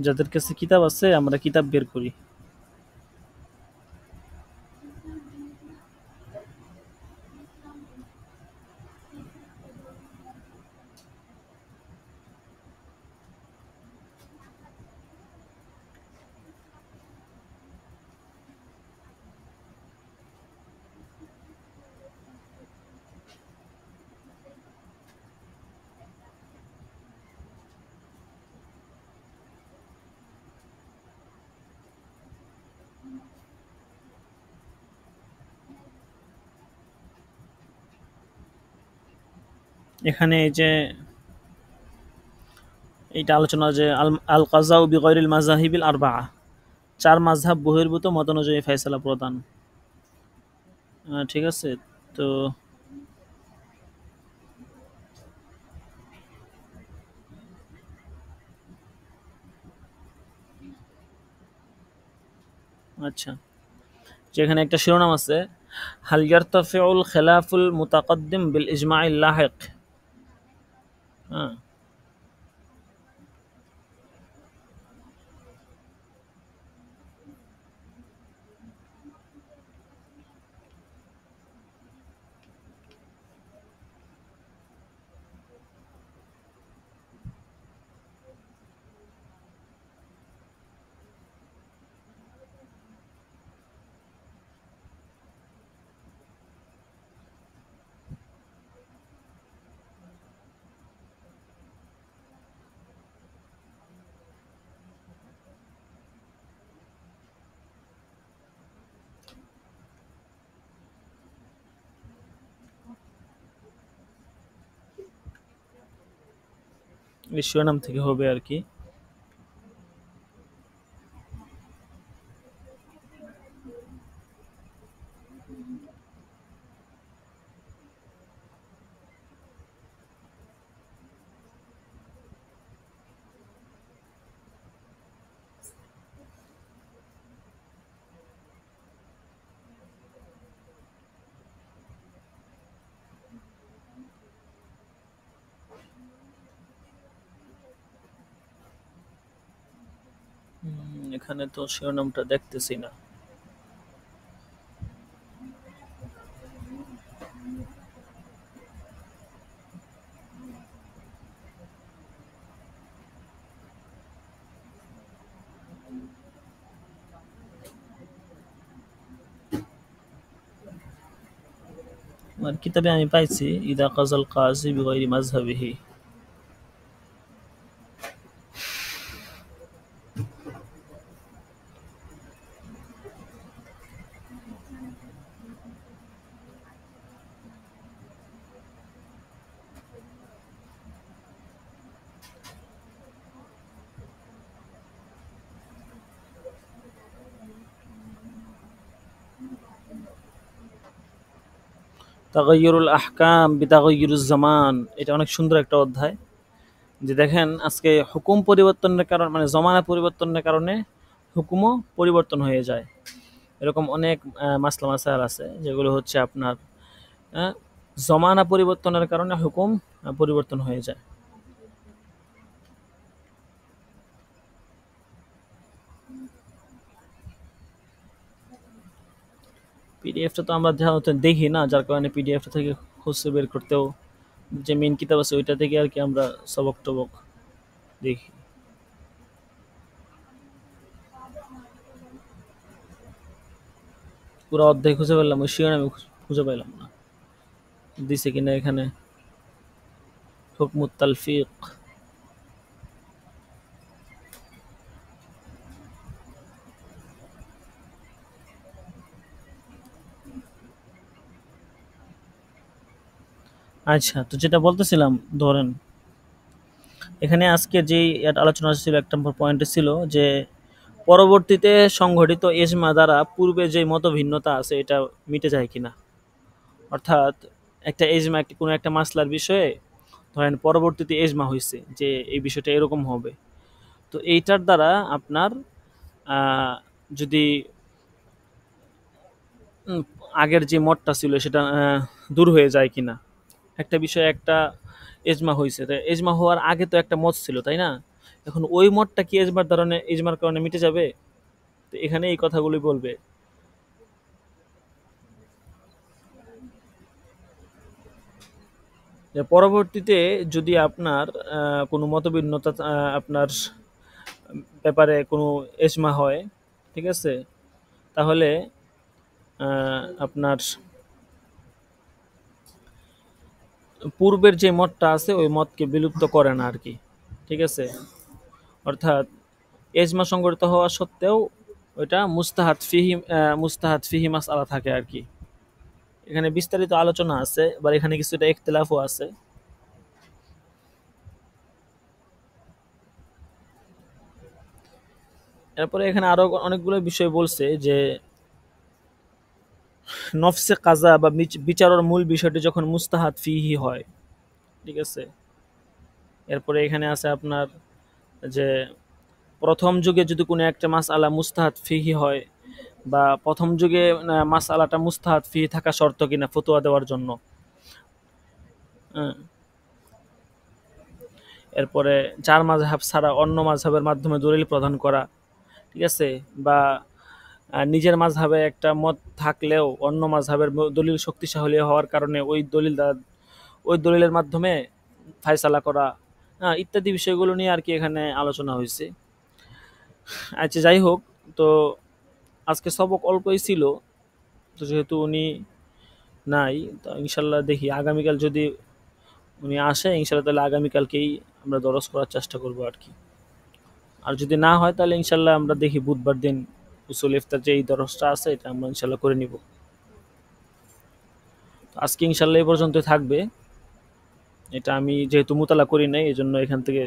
Speaker 1: যাদের কাছে কিতাব আছে আমরা কিতাব বের করি। এখানে এই যে এইটা আলোচনা যে আল কাজাউ বিগয়রিল মাযাহিবিল আরবাআ, চার মাযহাব বহির্ভূত মত অনুযায়ী ফয়সালা প্রদান। ঠিক আছে। তো আচ্ছা, যেখানে একটা শিরোনাম আছে, হাল ইয়ারতাফিউল খিলাফুল মুতাকাদ্দিম বিল ইজমাইল লাহিক। হ্যাঁ, এই শিরোনাম থেকে হবে আর কি। এখানে তো শিরোনামটা দেখতেছি না। আমার কিতাবে আমি পাইছি ইদা কাজাল কাযী বিগয়রি মাযহাবিহি। তাগায়্যুরুল আহকাম বিতাগায়্যুরিজ জামান, এটা অনেক সুন্দর একটা অধ্যায়। যে দেখেন আজকে হুকুম পরিবর্তনের কারণে, মানে জমানা পরিবর্তনের কারণে হুকুমও পরিবর্তন হয়ে যায়। এরকম অনেক মাসলা মাসাইল আছে যেগুলো হচ্ছে আপনার জমানা পরিবর্তনের কারণে হুকুম পরিবর্তন হয়ে যায়। পিডিএফটা তো আমরা দেখি না, যার কারণে পিডিএফটা থেকে খুঁজে বের করতেও, যে মেন কিতাব আছে ওইটা থেকে আর কি আমরা সবক টবক দেখি। পুরো অধ্যায় খুঁজে পেলাম, ওই শিরোনামে খুঁজে পেলাম না দিছে কিনা এখানে। হুকমুত তালফিক, আচ্ছা। তো যেটা বলতেছিলাম, ধরেন এখানে আজকে যেই আলোচনা ছিল ১ নম্বর পয়েন্টে ছিল যে পরবর্তীতে সংঘটিত এজমা দ্বারা পূর্বে যে মতভিন্নতা আছে এটা মিটে যায় কিনা। অর্থাৎ একটা এজমা কোনো একটা মাসলার বিষয়ে ধরেন পরবর্তীতে এজমা হয়েছে যে এই বিষয়টা এরকম হবে, তো এইটার দ্বারা আপনার যদি আগের যে মতটা ছিল সেটা দূর হয়ে যায় কিনা। একটা বিষয়ে একটা এজমা হয়েছে, তাই এজমা হওয়ার আগে তো একটা মত ছিল, তাই না? এখন ওই মতটা কি এজমার কারণে মিটে যাবে? তো এখানে এই কথাগুলি বলবে। যে পরবর্তীতে যদি আপনার কোনো মতভিন্নতা আপনার ব্যাপারে কোনো এজমা হয়, ঠিক আছে, তাহলে আপনার পূর্বের যে মতটা আছে ওই মতকে বিলুপ্ত করে না আর কি, ঠিক আছে। অর্থাৎ এজমা সংগঠিত হওয়া সত্ত্বেও ওইটা মুস্তাহাদ ফিহি মাসআলা থাকে আর কি। এখানে বিস্তারিত আলোচনা আছে, আবার এখানে কিছুটা ইখতিলাফও আছে। এরপরে এখানে আরো অনেকগুলো বিষয় বলছে যে নফসে কাজা বা বিচারের মূল বিষয়টি যখন মুস্তাহাদ ফিহি হয়, ঠিক আছে। এরপরে এখানে আছে আপনার যে প্রথম যুগে যদি কোনো একটা মাসআলা মুস্তাহাদ ফিহি হয়, বা প্রথম যুগে মাসআলাটা মুস্তাহাদ ফিহি থাকা শর্ত কিনা ফতোয়া দেওয়ার জন্য। এরপরে চার মাযহাব ছাড়া অন্য মাযহাবের মাধ্যমে দলিল প্রদান করা, ঠিক আছে, বা নিজের মাযহাবে একটা মত থাকলেও অন্য মাযহাবের দলিল শক্তিশালী হওয়ার কারণে ওই দলিলের মাধ্যমে ফায়সালা করা, ইত্যাদি বিষয়গুলো নিয়ে আর কি এখানে আলোচনা হয়েছে। আচ্ছা, যাই হোক, তো আজকে সবক অল্পই ছিল, তো যেহেতু উনি নাই, তো ইনশাল্লাহ দেখি আগামীকাল যদি উনি আসে ইনশাল্লাহ তাহলে আগামীকালকেই আমরা দরস করার চেষ্টা করবো আর কি। আর যদি না হয় তাহলে ইনশাল্লাহ আমরা দেখি বুধবার দিন উসুল ইফতার যে এই দরসটা আছে এটা আমরা ইনশাল্লাহ করে নিব। আজকে ইনশাল্লাহ এই পর্যন্ত থাকবে। এটা আমি যেহেতু মুতালা করি নাই, এই জন্য এখান থেকে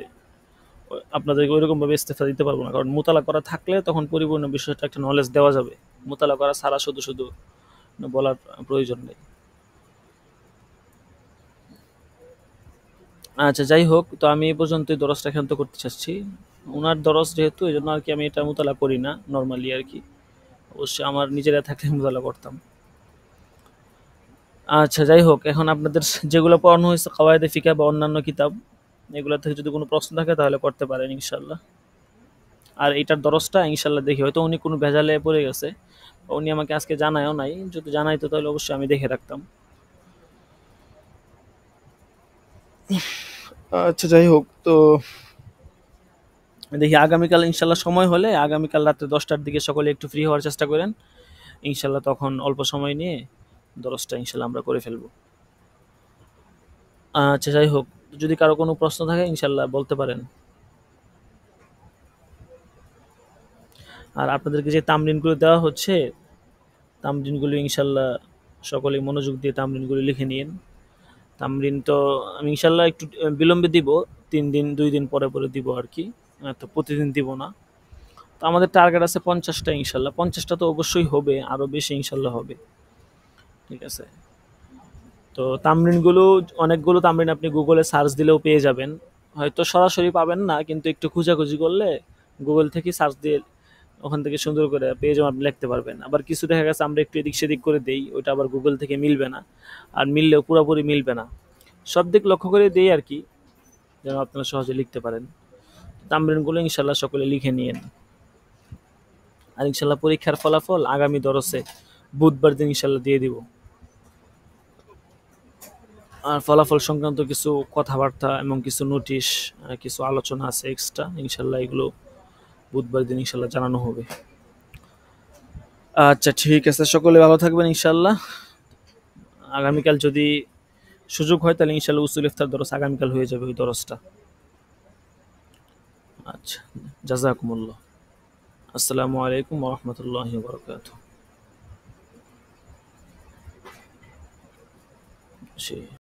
Speaker 1: আপনাদেরকে ওইরকমভাবে ইস্তেফা দিতে পারবো না, কারণ মুতালা করা থাকলে তখন পরিপূর্ণ বিষয়টা একটা নলেজ দেওয়া যাবে। মুতালা করা ছাড়া শুধু শুধু বলার প্রয়োজন নেই। আচ্ছা, যাই হোক, তো আমি এই পর্যন্তই দরসটা ক্ষান্ত করতে চাচ্ছি। ওনার দরস যেহেতু, এই জন্য আর কি আমি এটা মুতালা করি না নর্মালি আর কি। অবশ্যই আমার নিজেরা থাকলে মুতালা করতাম। আচ্ছা, যাই হোক, এখন আপনাদের যেগুলো পড়ানো হয়েছে কাওয়ায়েদে ফিকহ বা অন্যান্য কিতাব, এগুলো থেকে যদি কোনো প্রশ্ন থাকে তাহলে করতে পারেন ইনশাল্লাহ। আর এইটার দরসটা ইনশাল্লাহ দেখি, হয়তো উনি কোনো ভেজালে পড়ে গেছে, উনি আমাকে আজকে জানায়ও নাই। যদি জানাইতো তাহলে অবশ্যই আমি দেখে রাখতাম। আচ্ছা, যাই হোক, তো দেখি আগামীকাল ইনশাল্লাহ সময় হলে আগামীকাল রাত্রে 10টার দিকে সকলে একটু ফ্রি হওয়ার চেষ্টা করেন ইনশাল্লাহ। তখন অল্প সময় নিয়ে দরসটা ইনশাল্লাহ আমরা করে ফেলবো। আচ্ছা, যাই হোক, যদি কারো কোনো প্রশ্ন থাকে ইনশাল্লাহ বলতে পারেন। আর আপনাদেরকে যে তামরিনগুলো দেওয়া হচ্ছে, তামরিনগুলো ইনশাল্লাহ সকলেই মনোযোগ দিয়ে তামরিনগুলো লিখে নিন। তামরিন তো আমি ইনশাল্লাহ একটু বিলম্বে দিব, 2 দিন পরে পরে দিব আর কি, তো প্রতিদিন দিব না। তো আমাদের টার্গেট আছে 50টা ইনশাল্লাহ। 50টা তো অবশ্যই হবে, আরও বেশি ইনশাল্লাহ হবে, ঠিক আছে। তো তামরিনগুলো, অনেকগুলো তামরিন আপনি গুগলে সার্চ দিলেও পেয়ে যাবেন। হয়তো সরাসরি পাবেন না, কিন্তু একটু খোঁজাখুঁজি করলে গুগল থেকে সার্চ দিয়ে ওখান থেকে সুন্দর করে পেয়ে যাবেন, আপনি লিখতে পারবেন। আবার কিছু দেখা গেছে আমরা একটু এদিক সেদিক করে দেই, ওইটা আবার গুগল থেকে মিলবে না, আর মিললেও পুরোপুরি মিলবে না। সব দিক লক্ষ্য করে দেই আর কি, যেন আপনারা সহজে লিখতে পারেন। তামরিনগুলো ইনশাল্লাহ সকলে লিখে নিয়েন। আর ইনশাল্লাহ পরীক্ষার ফলাফল আগামী দরসে বুধবার দিন ইনশাল্লাহ দিয়ে দিব। আর ফলাফল সংক্রান্ত কিছু কথাবার্তা এবং কিছু নোটিশ, কিছু আলোচনা আছে এক্সট্রা, ইনশাল্লাহ এগুলো বুধবার দিন ইনশাল্লাহ জানানো হবে। আচ্ছা, ঠিক আছে, সকলে ভালো থাকবেন ইনশাল্লাহ। আগামীকাল যদি সুযোগ হয় তাহলে ইনশাল্লাহ উসুল ইফতার দরস আগামীকাল হয়ে যাবে ওই দরসটা। আচ্ছা, জাযাকুমুল্লাহ। আসসালামু আলাইকুম ওয়া রাহমাতুল্লাহি ওয়া বারাকাতুহু।